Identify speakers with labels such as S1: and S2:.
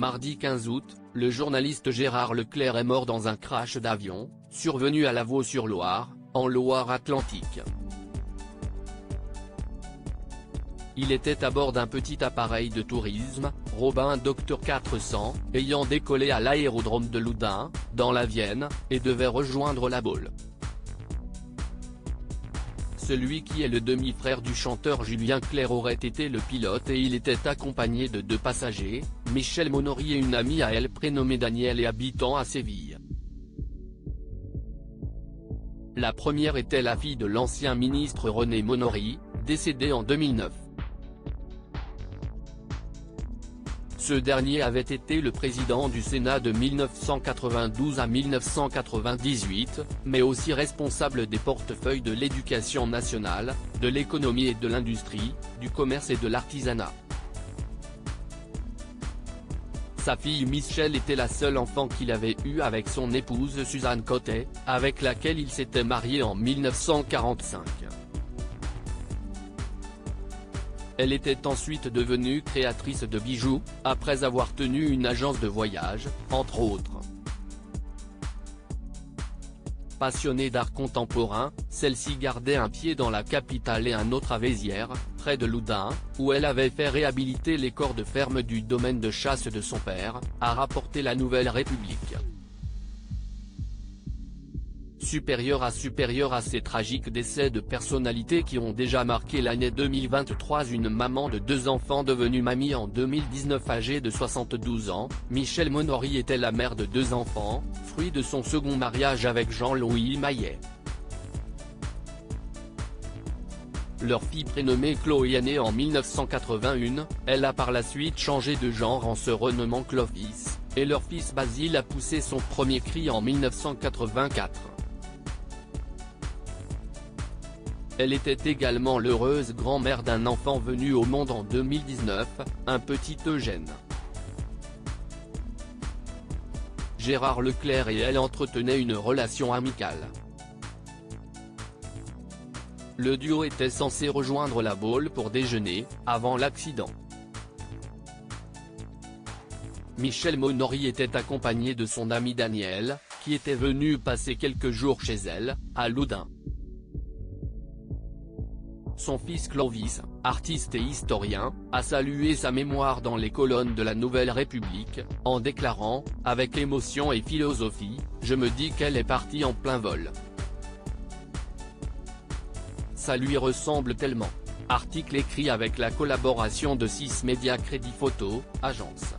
S1: Mardi 15 août, le journaliste Gérard Leclerc est mort dans un crash d'avion, survenu à Lavaux-sur-Loire, en Loire-Atlantique. Il était à bord d'un petit appareil de tourisme, Robin Docteur 400, ayant décollé à l'aérodrome de Loudun, dans la Vienne, et devait rejoindre La Baule. Celui qui est le demi-frère du chanteur Julien Clerc aurait été le pilote et il était accompagné de 2 passagers, Michel Monory et une amie à elle prénommée Danielle et habitant à Séville. La première était la fille de l'ancien ministre René Monory, décédé en 2009. Ce dernier avait été le président du Sénat de 1992 à 1998, mais aussi responsable des portefeuilles de l'éducation nationale, de l'économie et de l'industrie, du commerce et de l'artisanat. Sa fille Michelle était la seule enfant qu'il avait eue avec son épouse Suzanne Cotet, avec laquelle il s'était marié en 1945. Elle était ensuite devenue créatrice de bijoux, après avoir tenu une agence de voyage, entre autres. Passionnée d'art contemporain, celle-ci gardait un pied dans la capitale et un autre à Vézières, près de Loudun, où elle avait fait réhabiliter les corps de ferme du domaine de chasse de son père, a rapporté la Nouvelle République. Supérieur à ces tragiques décès de personnalités qui ont déjà marqué l'année 2023, une maman de 2 enfants devenue mamie en 2019 âgée de 72 ans, Michel Monory était la mère de 2 enfants, fruit de son second mariage avec Jean-Louis Maillet. Leur fille prénommée Chloé est née en 1981, elle a par la suite changé de genre en se renommant Clovis, et leur fils Basile a poussé son premier cri en 1984. Elle était également l'heureuse grand-mère d'un enfant venu au monde en 2019, un petit Eugène. Gérard Leclerc et elle entretenaient une relation amicale. Le duo était censé rejoindre La Baule pour déjeuner, avant l'accident. Michel Monory était accompagné de son amie Danielle, qui était venue passer quelques jours chez elle, à Loudun. Son fils Clovis, artiste et historien, a salué sa mémoire dans les colonnes de la Nouvelle République, en déclarant, avec émotion et philosophie, « Je me dis qu'elle est partie en plein vol. Ça lui ressemble tellement ». Article écrit avec la collaboration de 6 Médias Crédit Photo, agence.